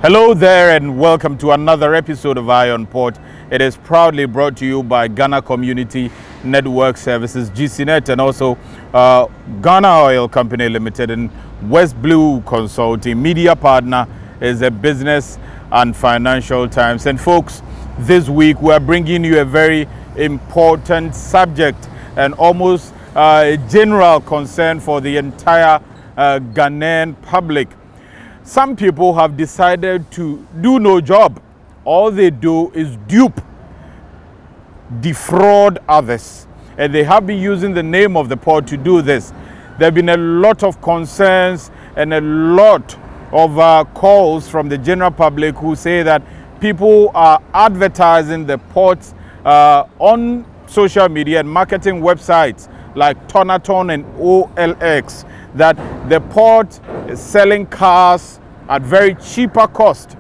Hello there and welcome to another episode of Eye on Port. It is proudly brought to you by Ghana Community Network Services, GCNet, and also Ghana Oil Company Limited and West Blue Consulting. Media partner is a Business and Financial Times. And folks, this week we are bringing you a very important subject and almost a general concern for the entire Ghanaian public. Some people have decided to do no job. All they do is dupe, defraud others. And they have been using the name of the port to do this. There have been a lot of concerns and a lot of calls from the general public who say that people are advertising the ports on social media and marketing websites like TONATON and OLX, that the port is selling cars at very cheaper cost.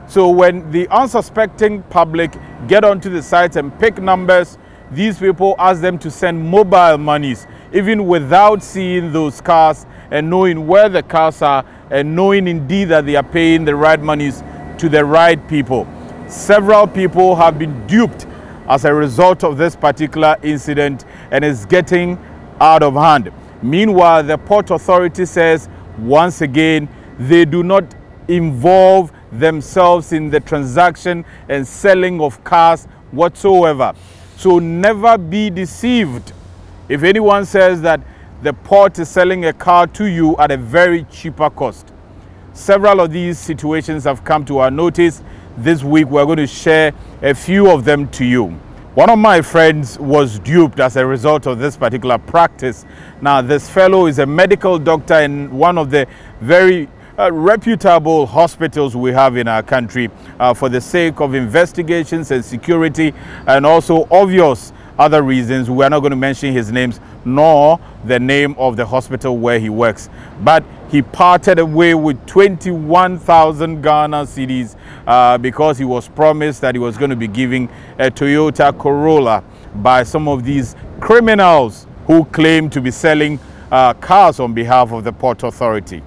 So when the unsuspecting public get onto the sites and pick numbers, these people ask them to send mobile monies, even without seeing those cars and knowing where the cars are and knowing indeed that they are paying the right monies to the right people. Several people have been duped as a result of this particular incident, and it's getting out of hand. Meanwhile, the Port Authority says once again they do not involve themselves in the transaction and selling of cars whatsoever. So never be deceived. If anyone says that the port is selling a car to you at a very cheaper cost. Several of these situations have come to our notice. This week we're going to share a few of them to you. One of my friends was duped as a result of this particular practice. Now, this fellow is a medical doctor in one of the very reputable hospitals we have in our country for the sake of investigations and security and also obvious other reasons. We are not going to mention his names nor the name of the hospital where he works. But he parted away with 21,000 Ghana cedis because he was promised that he was going to be giving a Toyota Corolla by some of these criminals who claim to be selling cars on behalf of the Port Authority.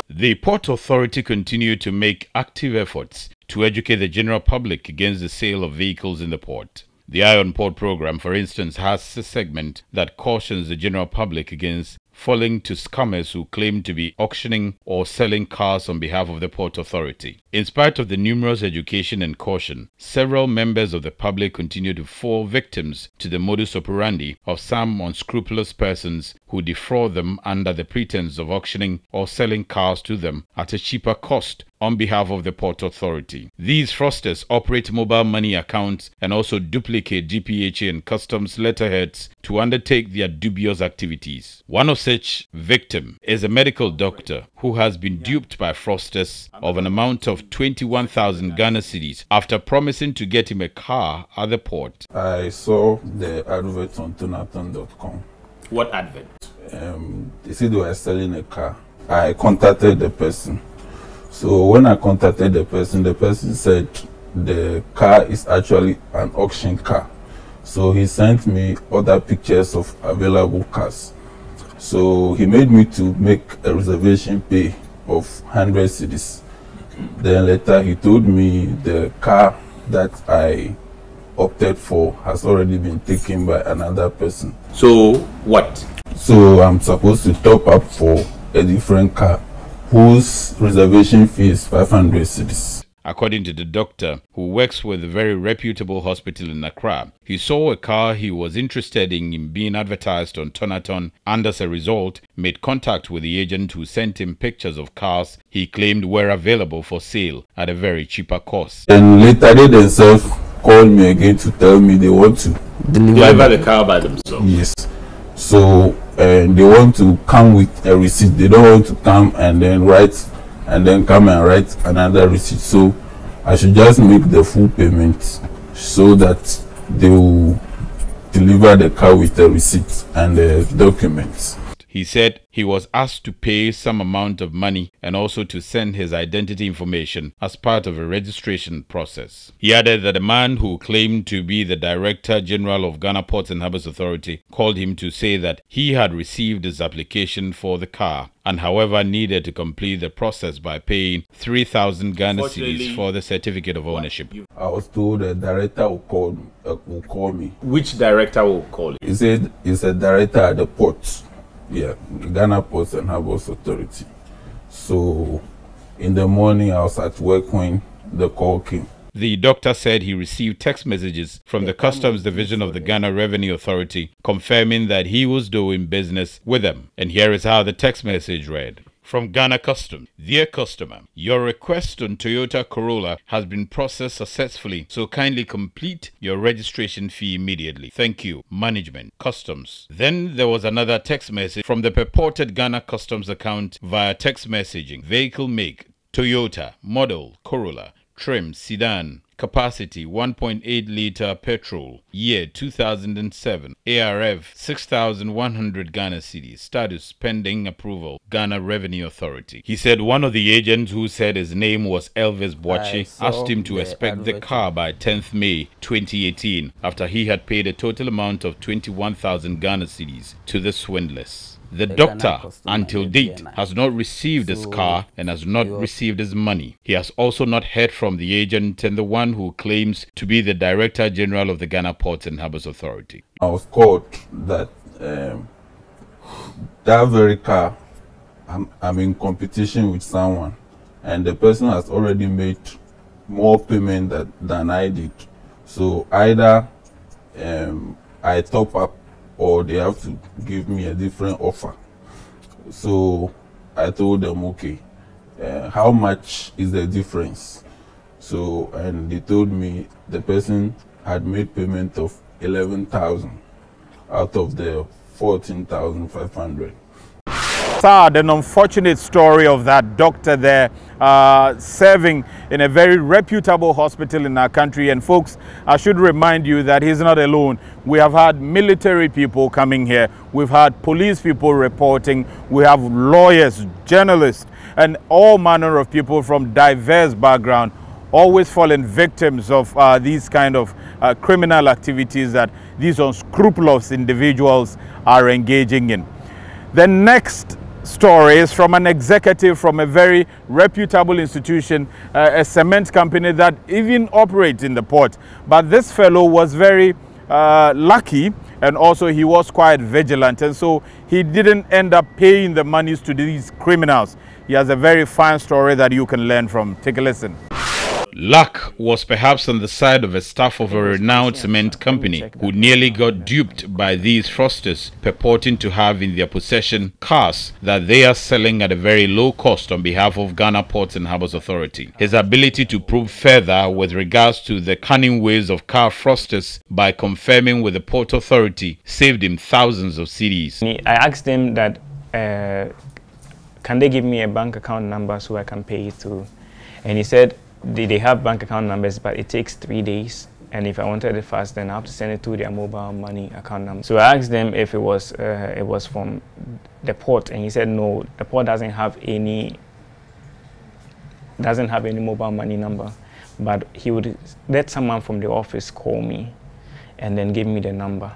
The Port Authority continued to make active efforts to educate the general public against the sale of vehicles in the port. The Eye on Port program, for instance, has a segment that cautions the general public against falling to scammers who claim to be auctioning or selling cars on behalf of the Port Authority. In spite of the numerous education and caution, several members of the public continue to fall victims to the modus operandi of some unscrupulous persons who defraud them under the pretense of auctioning or selling cars to them at a cheaper cost on behalf of the Port Authority. These fraudsters operate mobile money accounts and also duplicate GPHA and customs letterheads to undertake their dubious activities. One of such victim is a medical doctor who has been duped by fraudsters of an amount of 21,000 Ghana cedis after promising to get him a car at the port. I saw the advert on TONATON.com. What advert? They said they were selling a car. I contacted the person. So when I contacted the person said the car is actually an auction car. So he sent me other pictures of available cars. So he made me to make a reservation pay of 100 cedis. Then later he told me the car that I opted for has already been taken by another person. So what? So I'm supposed to top up for a different car whose reservation fee is 500 cedis. According to the doctor, who works with a very reputable hospital in Accra, he saw a car he was interested in being advertised on TONATON and as a result made contact with the agent who sent him pictures of cars he claimed were available for sale at a very cheaper cost. And later they themselves called me again to tell me they want to deliver the car by themselves. Yes. So they want to come with a receipt. They don't want to come and then write and then come and write another receipt. So I should just make the full payment so that they will deliver the car with the receipt and the documents. He said he was asked to pay some amount of money and also to send his identity information as part of a registration process. He added that a man who claimed to be the Director General of Ghana Ports and Harbours Authority called him to say that he had received his application for the car and however needed to complete the process by paying 3,000 Ghana cedis for the certificate of ownership. I was told the director will call me. Which director will call you? He said he's a director at the ports. Yeah, Ghana Ports and Harbours Authority. So in the morning I was at work when the call came. The doctor said he received text messages from the Customs Division of the Ghana Revenue Authority confirming that he was doing business with them. And here is how the text message read. From Ghana Customs. Dear customer, your request on Toyota Corolla has been processed successfully, so kindly complete your registration fee immediately. Thank you. Management. Customs. Then there was another text message from the purported Ghana Customs account via text messaging. Vehicle make, Toyota, model, Corolla, trim, sedan, capacity 1.8 liter petrol, year 2007, ARF 6,100 Ghana cedis, status pending approval, Ghana Revenue Authority. He said one of the agents who said his name was Elvis Boachi asked him to expect the car by 10th May 2018 after he had paid a total amount of 21,000 Ghana cedis to the swindlers. The doctor, until date, has not received his car and has not received his money. He has also not heard from the agent and the one who claims to be the Director General of the Ghana Ports and Harbours Authority. I was called that that very car, I'm in competition with someone, and the person has already made more payment than I did. So either I top up or they have to give me a different offer. So I told them, okay, how much is the difference? So, and they told me the person had made payment of 11,000 out of the 14,500. Sad and unfortunate story of that doctor there serving in a very reputable hospital in our country. And folks, I should remind you that he's not alone. We have had military people coming here. We've had police people reporting. We have lawyers, journalists, and all manner of people from diverse backgrounds always fallen victims of these kind of criminal activities that these unscrupulous individuals are engaging in. The next story is from an executive from a very reputable institution, a cement company that even operates in the port. But this fellow was very lucky, and also he was quite vigilant, and so he didn't end up paying the monies to these criminals. He has a very fine story that you can learn from. Take a listen. Luck was perhaps on the side of a staff of a renowned cement company who nearly got duped by these fraudsters purporting to have in their possession cars that they are selling at a very low cost on behalf of Ghana Ports and Harbours Authority. His ability to probe further with regards to the cunning ways of car fraudsters by confirming with the Port Authority saved him thousands of cedis. I asked them that can they give me a bank account number so I can pay it through, and he said they have bank account numbers, but it takes 3 days, and if I wanted it fast, then I have to send it to their mobile money account number. So I asked them if it was from the port, and he said no, the port doesn't have any mobile money number, but he would let someone from the office call me and then give me the number.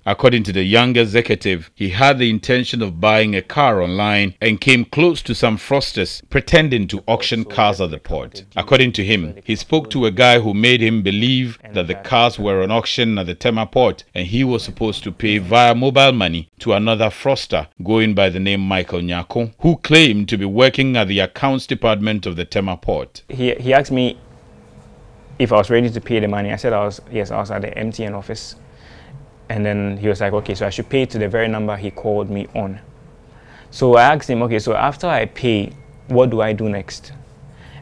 According to the young executive, he had the intention of buying a car online and came close to some fraudsters pretending to auction cars at the port. According to him, he spoke to a guy who made him believe that the cars were on auction at the Tema port and he was supposed to pay via mobile money to another fraudster going by the name Michael Nyako, who claimed to be working at the accounts department of the Tema port. He asked me if I was ready to pay the money. I said yes, I was at the MTN office. And then he was like, okay, so I should pay to the very number he called me on. So I asked him, okay, so after I pay, what do I do next?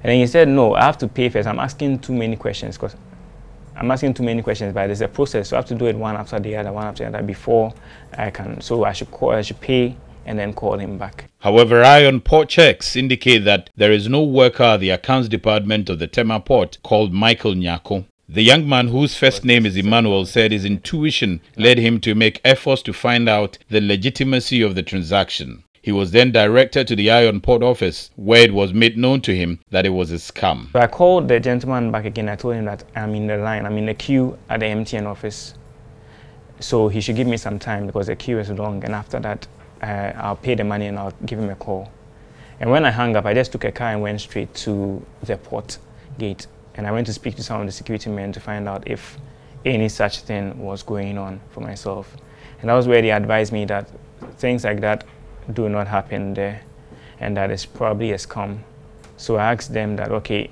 And then he said, no, I have to pay first. I'm asking too many questions but there's a process, so I have to do it one after the other before I can. So I should pay and then call him back. However, Iron Port checks indicate that there is no worker at the accounts department of the Tema port called Michael Nyako. The young man, whose first name is Emmanuel, said his intuition led him to make efforts to find out the legitimacy of the transaction. He was then directed to the Iron Port office, where it was made known to him that it was a scam. So I called the gentleman back again. I told him that I'm in the line, I'm in the queue at the MTN office. So he should give me some time because the queue is long, and after that, I'll pay the money and I'll give him a call. And when I hung up, I just took a car and went straight to the port gate. And I went to speak to some of the security men to find out if any such thing was going on for myself. And that was where they advised me that things like that do not happen there, and that it's probably a scam. So I asked them that, okay,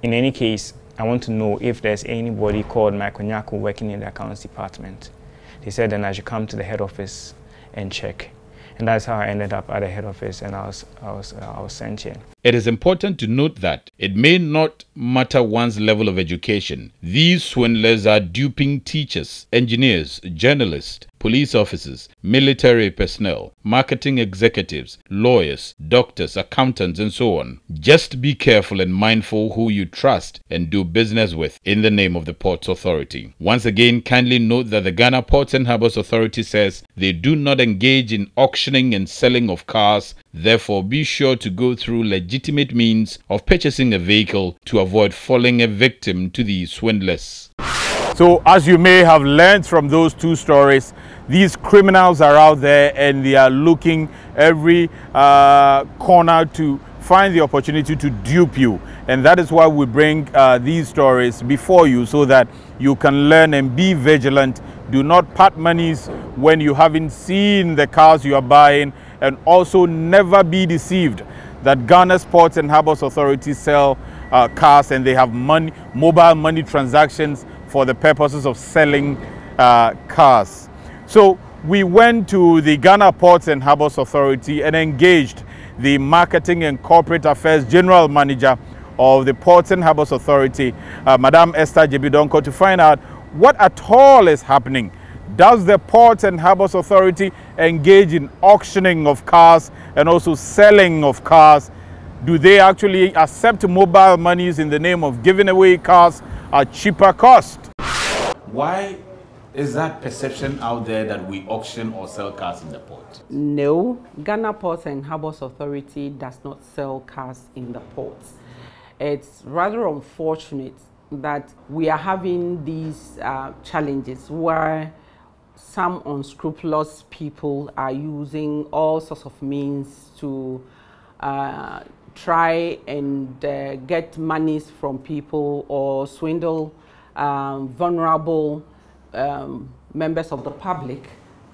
in any case, I want to know if there's anybody called Michael Nyako working in the accounts department. They said then I should come to the head office and check. And that's how I ended up at the head office, and I was sent here. It is important to note that it may not matter one's level of education. These swindlers are duping teachers, engineers, journalists, police officers, military personnel, marketing executives, lawyers, doctors, accountants, and so on. Just be careful and mindful who you trust and do business with in the name of the Ports Authority. Once again, kindly note that the Ghana Ports and Harbours Authority says they do not engage in auctioning and selling of cars. Therefore, be sure to go through legitimate means of purchasing a vehicle to avoid falling a victim to these swindlers. So as you may have learned from those two stories, these criminals are out there and they are looking every corner to find the opportunity to dupe you. And that is why we bring these stories before you, so that you can learn and be vigilant. Do not part monies when you haven't seen the cars you are buying, and also never be deceived that Ghana's Ports and Harbours Authority sell cars, and they have mobile money transactions for the purposes of selling cars. So we went to the Ghana Ports and Harbours Authority and engaged the Marketing and Corporate Affairs General Manager of the Ports and Harbours Authority, Madam Esther Jebidonko, to find out what at all is happening. Does the Ports and Harbours Authority engage in auctioning of cars and also selling of cars? Do they actually accept mobile monies in the name of giving away cars at cheaper cost? Why is that perception out there that we auction or sell cars in the port? No, Ghana Ports and Harbours Authority does not sell cars in the ports. It's rather unfortunate that we are having these challenges where some unscrupulous people are using all sorts of means to try and get monies from people or swindle vulnerable members of the public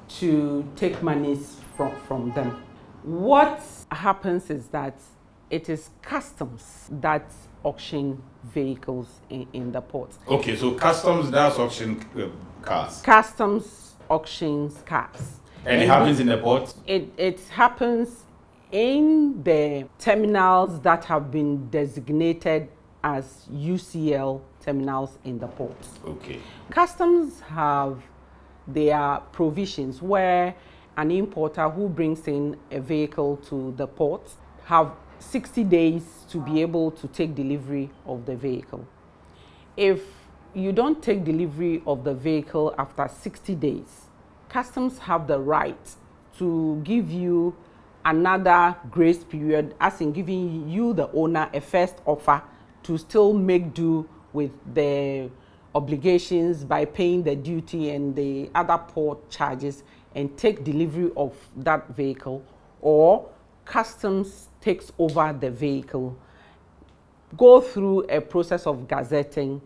to take monies from them. What happens is that it is customs that auction vehicles in the port. Okay, so customs does auction cars. Customs auctions cars. And it happens in the port? It happens in the terminals that have been designated as UCL terminals in the port. Okay. Customs have their provisions where an importer who brings in a vehicle to the port have 60 days to be able to take delivery of the vehicle. If you don't take delivery of the vehicle after 60 days, customs have the right to give you another grace period, as in giving you, the owner, a first offer to still make do with the obligations by paying the duty and the other port charges and take delivery of that vehicle, or customs takes over the vehicle, go through a process of gazetting,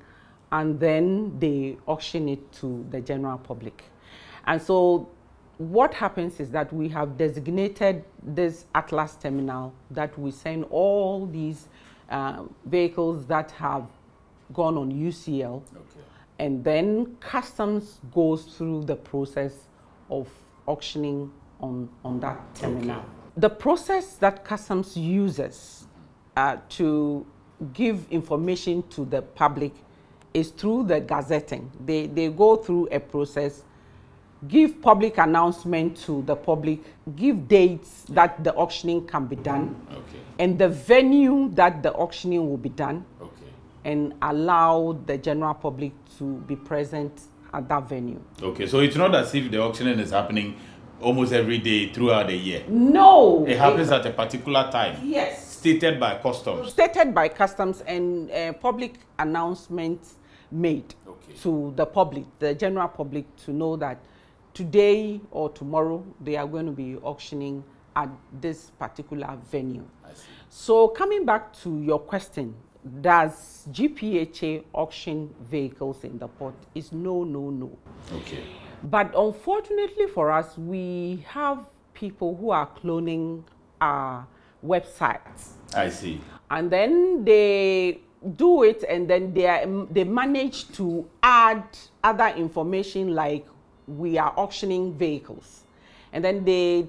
and then they auction it to the general public. And so what happens is that we have designated this Atlas terminal that we send all these vehicles that have gone on UCL, and then customs goes through the process of auctioning on that terminal. Okay. The process that customs uses to give information to the public is through the gazetting. They go through a process, give public announcement to the public, give dates that the auctioning can be done, and the venue that the auctioning will be done, and allow the general public to be present at that venue. Okay, so it's not as if the auctioning is happening almost every day throughout the year. No. It happens at a particular time. Yes. Stated by customs. Stated by customs, and public announcements made to the public, the general public, to know that today or tomorrow they are going to be auctioning at this particular venue. I see. So coming back to your question, does GPHA auction vehicles in the port? Is no, no, no. Okay. But unfortunately for us, we have people who are cloning our websites. I see. And then they do it, and then they manage to add other information like we are auctioning vehicles. And then they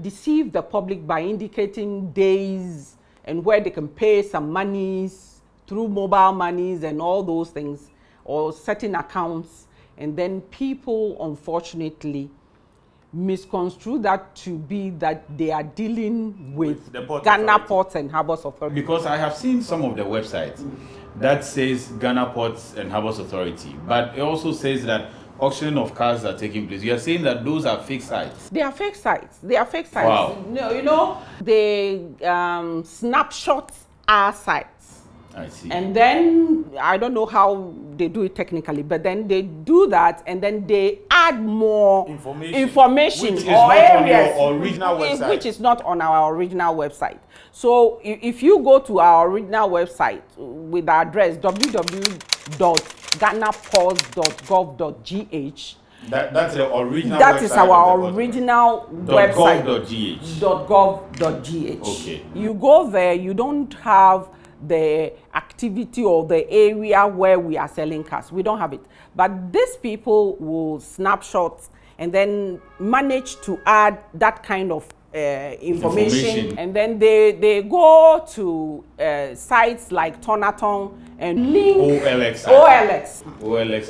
deceive the public by indicating days and where they can pay some monies through mobile monies and all those things, or certain accounts. And then people, unfortunately, misconstrue that to be that they are dealing with the Port Ghana Authority. Ports and Harbours Authority. Because I have seen some of the websites that says Ghana Ports and Harbours Authority, but it also says that auctioning of cars are taking place. You are saying that those are fake sites. They are fake sites. They are fake sites. Wow. No, you know, they snapshot our sites. I see. And then, I don't know how they do it technically, but then they do that, and then they add more information which is or not areas on your original website. which is not on our original website. So if you go to our original website with our address www.ghanaports.gov.gh, that's the original that website. is our original website. .gov.gh. .gov.gh. You go there, you don't have the activity or the area where we are selling cars. We don't have it. But these people will snapshot and then manage to add that kind of information. And then they go to sites like TONATON and link OLX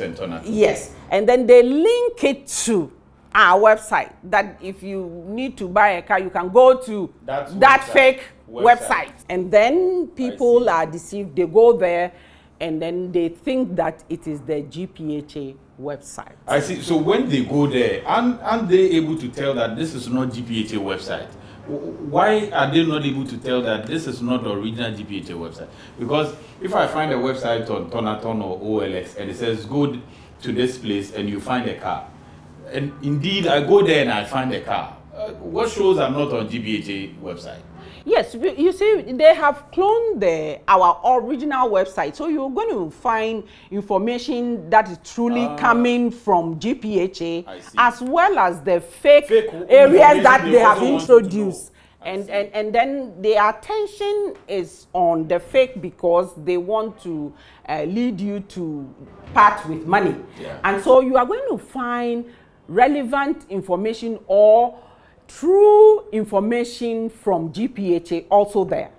and TONATON. Yes, and then they link it to our website, that if you need to buy a car, you can go to that fake website. And then people are deceived. They go there and then they think that it is the GPHA website. I see. So when they go there, aren't they able to tell that this is not GPHA website? Why are they not able to tell that this is not the original GPHA website? Because if I find a website on TONATON or OLX and it says go to this place and you find a car, and indeed I go there and I find a car, what shows are not on GPHA website? Yes, you see, they have cloned our original website. So you're going to find information that is truly coming from GPHA, as well as the fake areas that they have introduced. And then their attention is on the fake because they want to lead you to part with money. Yeah. And so you are going to find relevant information or true information from GPHA also there.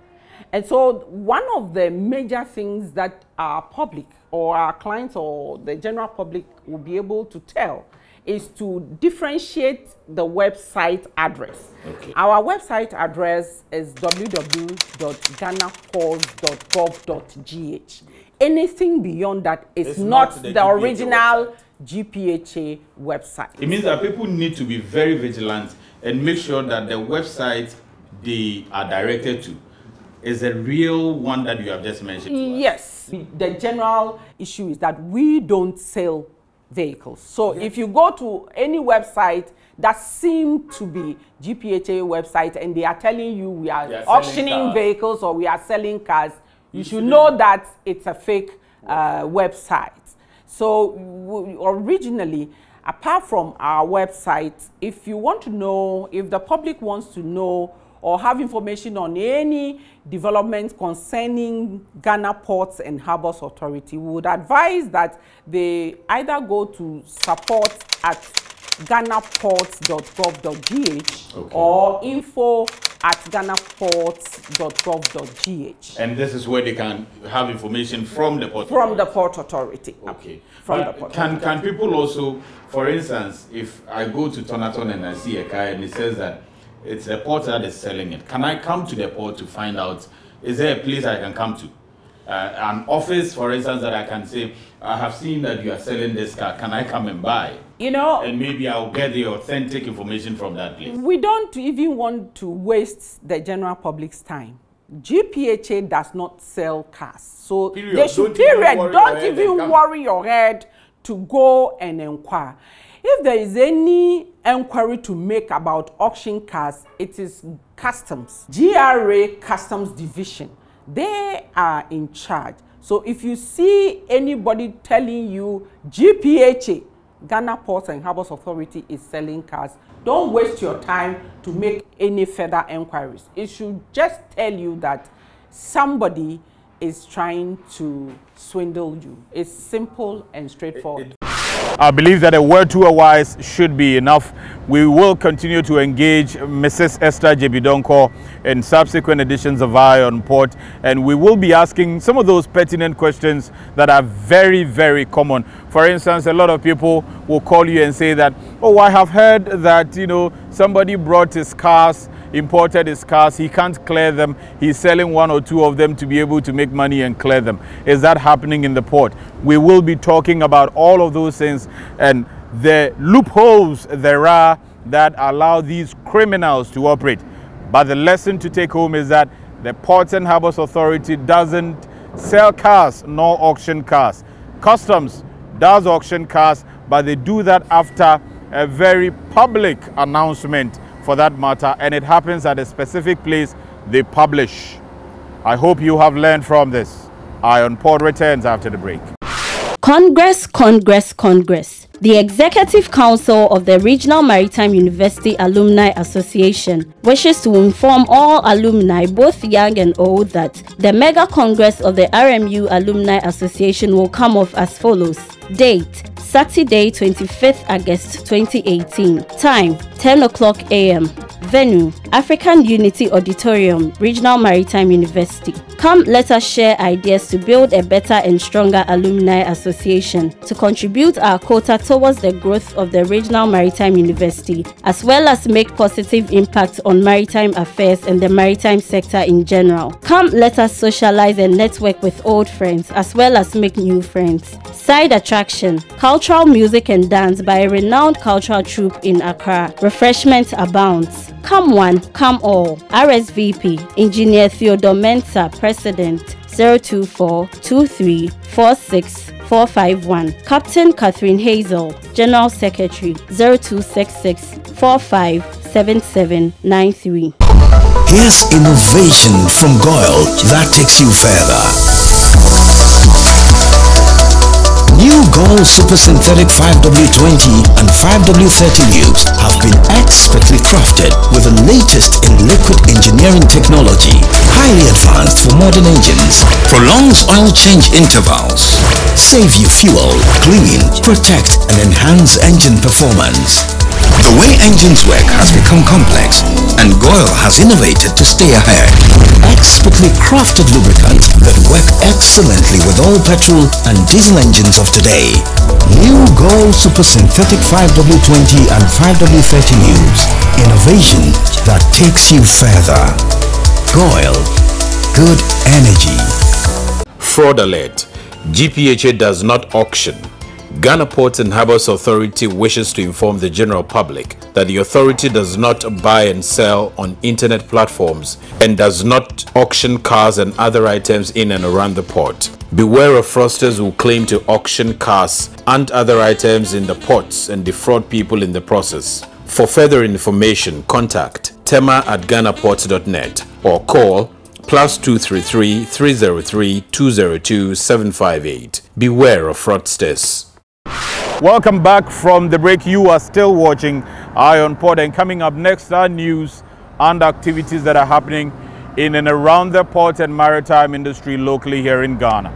And so one of the major things that our public or our clients or the general public will be able to tell is to differentiate the website address. Okay. Our website address is www.ghanaports.gov.gh. Anything beyond that is not the original GPHA website. It means that people need to be very vigilant and make sure that the website they are directed to is the real one that you have just mentioned. Yes. The general issue is that we don't sell vehicles. So if you go to any website that seems to be GPHA website and they are telling you we are auctioning vehicles or we are selling cars, you should know that it's a fake website. So originally, apart from our website, if you want to know, if the public wants to know or have information on any developments concerning Ghana Ports and Harbours Authority, we would advise that they either go to support@ghanaports.gov.gh or info@ghanaports.gov.gh. And this is where they can have information from the Port From the Port Authority. Okay. From but the Port can people also, for instance, if I go to TONATON and I see a car and it says that it's the port that is selling it, can I come to the port to find out, is there a place I can come to? an office, for instance, that I can say, I have seen that you are selling this car, can I come and buy? You know, and maybe I'll get the authentic information from that place. We don't even want to waste the general public's time. GPHA does not sell cars. So they should, don't even worry your head to go and inquire. If there is any inquiry to make about auction cars, it is customs, GRA Customs Division. They are in charge. So if you see anybody telling you GPHA, Ghana Ports and Harbours Authority, is selling cars, don't waste your time to make any further inquiries. It should just tell you that somebody is trying to swindle you. It's simple and straightforward. I believe that a word to a wise should be enough. We will continue to engage Mrs. Esther Jebidonko in subsequent editions of Eye on Port, and we will be asking some of those pertinent questions that are very, very common. For instance, a lot of people will call you and say that, oh, I have heard that, you know, somebody brought his cars, imported his cars, he can't clear them, he's selling one or two of them to be able to make money and clear them. Is that happening in the port? We will be talking about all of those things and the loopholes there are that allow these criminals to operate. But the lesson to take home is that the Ports and Harbours Authority doesn't sell cars nor auction cars. Customs does auction cars, but they do that after a very public announcement for that matter, and it happens at a specific place they publish. I hope you have learned from this. Eye on Port returns after the break. Congress. The Executive Council of the Regional Maritime University Alumni Association wishes to inform all alumni, both young and old, that the Mega Congress of the RMU Alumni Association will come off as follows. Date: Saturday, 25th August 2018. Time: 10 o'clock a.m. Venue: African Unity Auditorium, Regional Maritime University. Come, let us share ideas to build a better and stronger alumni association to contribute our quota towards the growth of the Regional Maritime University, as well as make positive impact on maritime affairs and the maritime sector in general. Come, let us socialize and network with old friends, as well as make new friends. Side attraction: cultural music and dance by a renowned cultural troupe in Accra. Refreshment abounds. Come one, come all. RSVP: Engineer Theodore Mensah, President, 024-2346-451. Captain Catherine Hazel, General Secretary, 0266-457793. Here's innovation from Goyle that takes you further. New Gold Super Synthetic 5W20 and 5W30 lubes have been expertly crafted with the latest in liquid engineering technology, highly advanced for modern engines, prolongs oil change intervals, save you fuel, clean, protect and enhance engine performance. The way engines work has become complex, and Goyle has innovated to stay ahead. Expertly crafted lubricants that work excellently with all petrol and diesel engines of today. New Goyle Super Synthetic 5W20 and 5W30 lubes. Innovation that takes you further. Goyle. Good energy. Fraudulent. GPHA does not auction. Ghana Ports and Harbours Authority wishes to inform the general public that the authority does not buy and sell on internet platforms and does not auction cars and other items in and around the port. Beware of fraudsters who claim to auction cars and other items in the ports and defraud people in the process. For further information, contact tema@ghanaports.net or call +233 303 202 758. Beware of fraudsters. Welcome back from the break. You are still watching Eye on Port, and coming up next are news and activities that are happening in and around the port and maritime industry locally here in Ghana.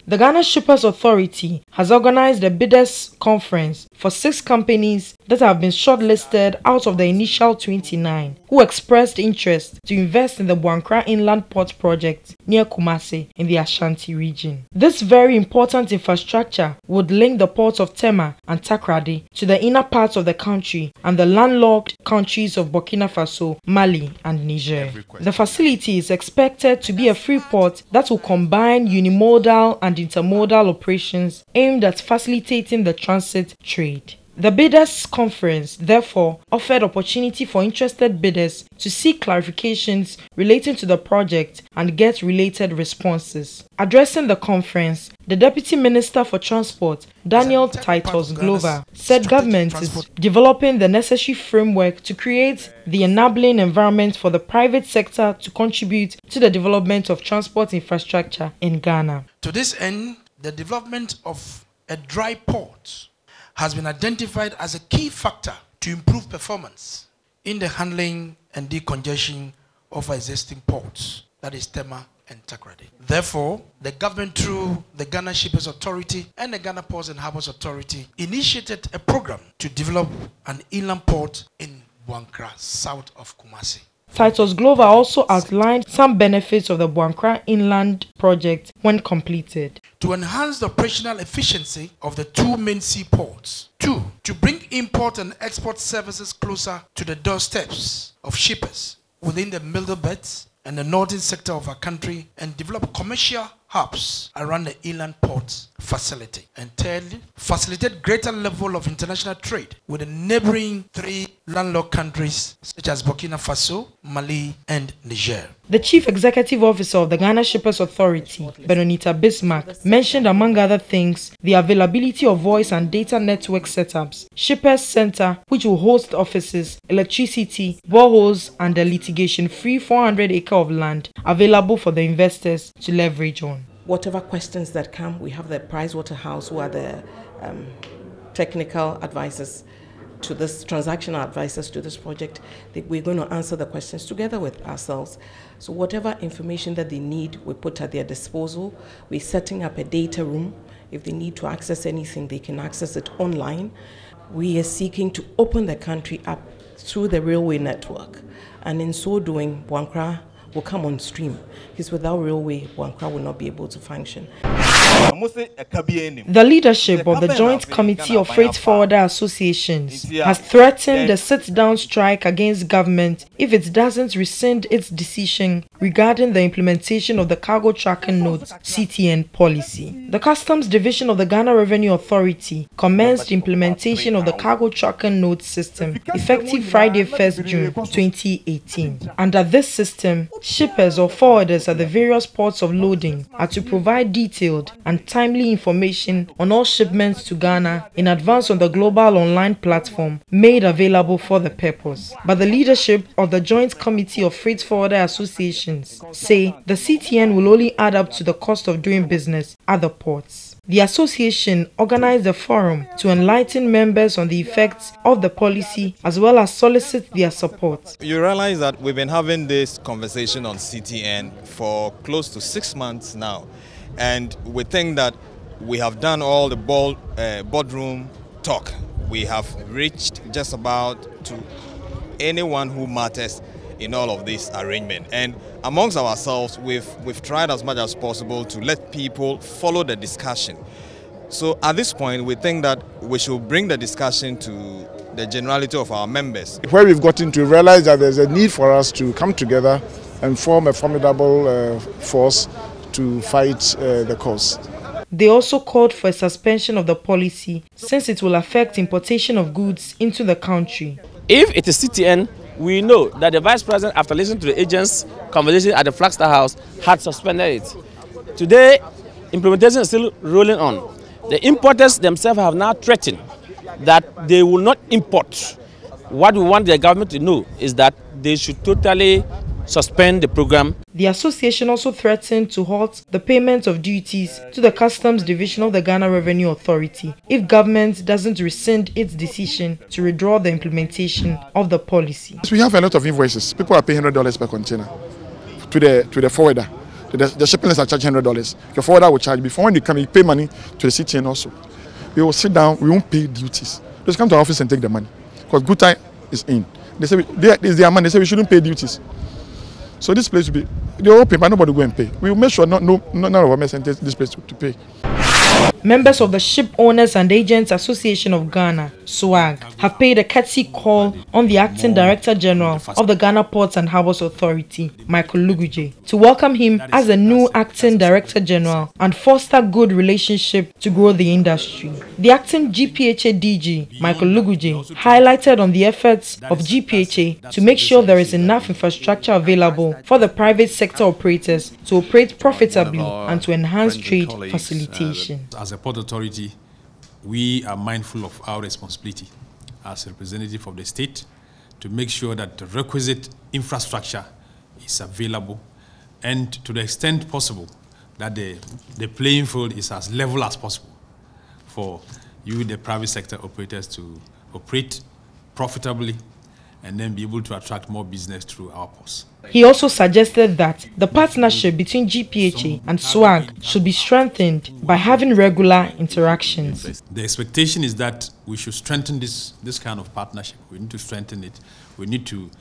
The Ghana Shippers Authority has organized the BIDDER'S conference for 6 companies that have been shortlisted out of the initial 29 who expressed interest to invest in the BOANKRA Inland Port project near Kumasi in the Ashanti region. This very important infrastructure would link the ports of Tema and Takoradi to the inner parts of the country and the landlocked countries of Burkina Faso, Mali and Niger. The facility is expected to be a free port that will combine unimodal and intermodal operations aimed at facilitating the transit trade. The BIDDER'S conference therefore offered opportunity for interested bidders to seek clarifications relating to the project and get related responses. Addressing the conference, the Deputy Minister for Transport, Daniel Titus Glover, said government is developing the necessary framework to create the enabling environment for the private sector to contribute to the development of transport infrastructure in Ghana. To this end, the development of a dry port has been identified as a key factor to improve performance in the handling and decongestion of existing ports, that is Tema and Takoradi. Therefore, the government through the Ghana Shippers Authority and the Ghana Ports and Harbours Authority initiated a program to develop an inland port in BOANKRA, south of Kumasi. Titus Glover also outlined some benefits of the BOANKRA Inland project when completed. To enhance the operational efficiency of the 2 main seaports. 2. To bring import and export services closer to the doorsteps of shippers within the middle belts and the northern sector of our country and develop commercial hubs around the inland port facility. And thirdly, facilitate greater level of international trade with the neighboring 3 landlocked countries such as Burkina Faso, Mali and Niger. The Chief Executive Officer of the Ghana Shippers Authority, Benonita Bismarck, mentioned among other things the availability of voice and data network setups, Shippers Center, which will host offices, electricity, boreholes and a litigation-free 400-acre of land available for the investors to leverage on. Whatever questions that come, we have the Pricewaterhouse, who are the technical advisors to this, transactional advisors to this project. We're going to answer the questions together with ourselves. So whatever information that they need, we put at their disposal. We're setting up a data room. If they need to access anything, they can access it online. We are seeking to open the country up through the railway network. And in so doing, BOANKRA will come on stream, because without railway, BOANKRA will not be able to function. The leadership of the Joint Committee of Freight Forwarder Associations has threatened a sit-down strike against government if it doesn't rescind its decision regarding the implementation of the Cargo Tracking Notes (CTN) policy. The Customs Division of the Ghana Revenue Authority commenced implementation of the Cargo Tracking Notes system effective Friday, 1st June 2018. Under this system, shippers or forwarders at the various ports of loading are to provide detailed and timely information on all shipments to Ghana in advance on the global online platform made available for the purpose. But the leadership of the Joint Committee of Freight Forwarder Associations say the CTN will only add up to the cost of doing business at the ports. The association organized a forum to enlighten members on the effects of the policy as well as solicit their support. You realize that we've been having this conversation on CTN for close to 6 months now. And we think that we have done all the boardroom talk. We have reached just about to anyone who matters in all of this arrangement. And amongst ourselves, we've tried as much as possible to let people follow the discussion. So at this point, we think that we should bring the discussion to the generality of our members. Where we've gotten to realize that there's a need for us to come together and form a formidable force to fight the cause. They also called for a suspension of the policy since it will affect importation of goods into the country. If it is CTN, we know that the Vice President, after listening to the agents' conversation at the FRAUDSTERS house, had suspended it. Today, implementation is still rolling on. The importers themselves have now threatened that they will not import. What we want the government to know is that they should totally suspend the program. The association also threatened to halt the payment of duties to the Customs Division of the Ghana Revenue Authority if government doesn't rescind its decision to withdraw the implementation of the policy. We have a lot of invoices. People are paying $100 per container to the forwarder. The shipping lines are charging $100. Your forwarder will charge. Before when you come, you pay money to the CTN also. We will sit down, we won't pay duties. Just come to our office and take the money. Because good time is in. They say it's their money. They say we shouldn't pay duties. So this place will be, they all pay, but nobody will go and pay. We will make sure none of our men send this place to pay. Members of the Ship Owners and Agents Association of Ghana, SWAG, have paid a courtesy call on the Acting Director General of the Ghana Ports and Harbours Authority, Michael Luguje, to welcome him as a new Acting Director General and foster good relationship to grow the industry. The Acting GPHA DG, Michael Luguje, highlighted on the efforts of GPHA to make sure there is enough infrastructure available for the private sector operators to operate profitably and to enhance trade facilitation. As a port authority, we are mindful of our responsibility as a representative of the state to make sure that the requisite infrastructure is available and to the extent possible that the playing field is as level as possible for you, the private sector operators, to operate profitably and then be able to attract more business through our ports. He also suggested that the partnership between GPHA and SWAG should be strengthened by having regular interactions. The expectation is that we should strengthen this kind of partnership. We need to strengthen it. We need to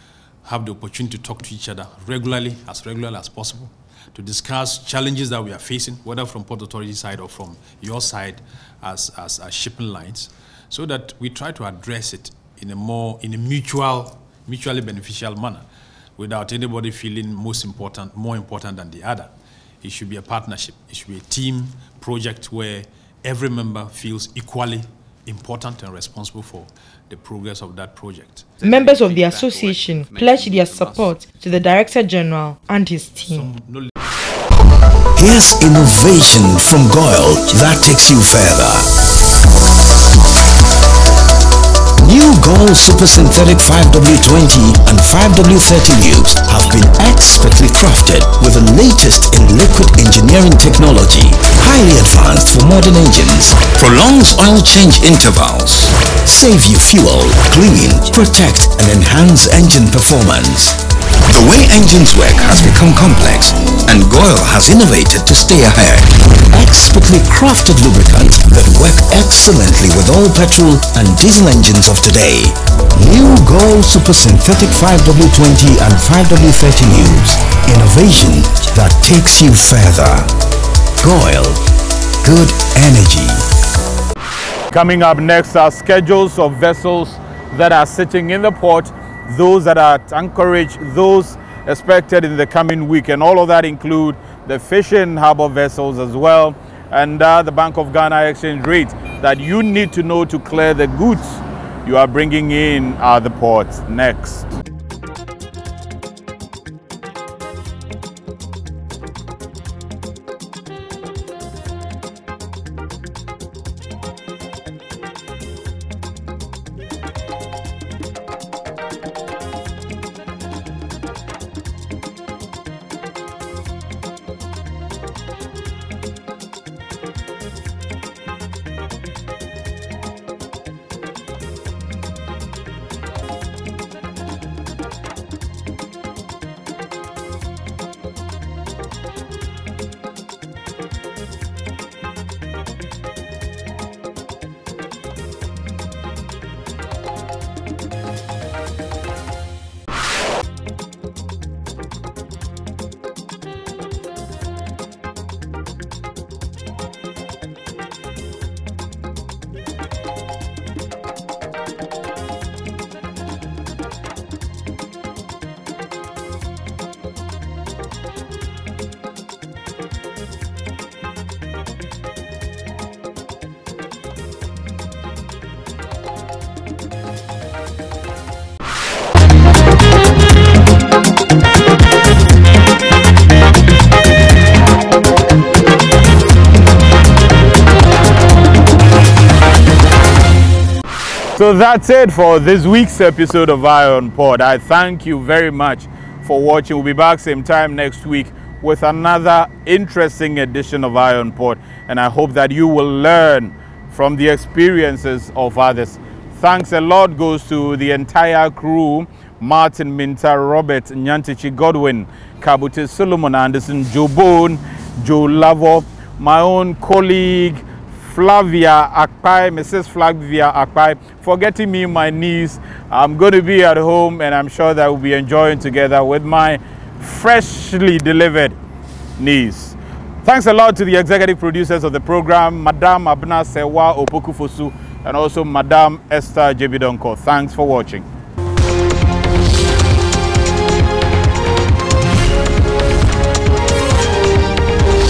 have the opportunity to talk to each other regularly as possible, to discuss challenges that we are facing, whether from Port Authority side or from your side as shipping lines, so that we try to address it in a mutually beneficial manner, without anybody feeling more important than the other. It should be a partnership. It should be a team project where every member feels equally important and responsible for the progress of that project. Members of the association pledged their support to the Director General and his team. Here's innovation from GOIL that takes you further. New GOIL Super Synthetic 5W20 and 5W30 lubes have been expertly crafted with the latest in liquid engineering technology, highly advanced for modern engines, prolongs oil change intervals, save you fuel, clean, protect and enhance engine performance. The way engines work has become complex, and GOIL has innovated to stay ahead. Expertly crafted lubricants that work excellently with all petrol and diesel engines of today. New GOIL Super Synthetic 5W20 and 5W30 lubes. Innovation that takes you further. GOIL. Good energy. Coming up next are schedules of vessels that are sitting in the port, those that are at anchorage, those expected in the coming week, and all of that include the fishing harbor vessels as well, and the Bank of Ghana exchange rate that you need to know to clear the goods you are bringing in at the port. Next. So that's it for this week's episode of Iron Pod. I thank you very much for watching. We'll be back same time next week with another interesting edition of Iron Pod, and I hope that you will learn from the experiences of others. Thanks a lot goes to the entire crew: Martin Minta, Robert Nyantichi, Godwin Kabute, Solomon Anderson, Joe Bone, Joe Lavo, my own colleague Flavia Akpai, Mrs. Flavia Akpai, for getting me my niece. I'm going to be at home and I'm sure that we'll be enjoying together with my freshly delivered niece. Thanks a lot to the executive producers of the program, Madame Abna Sewa Opokufosu and also Madame Esther Jebidonko. Thanks for watching.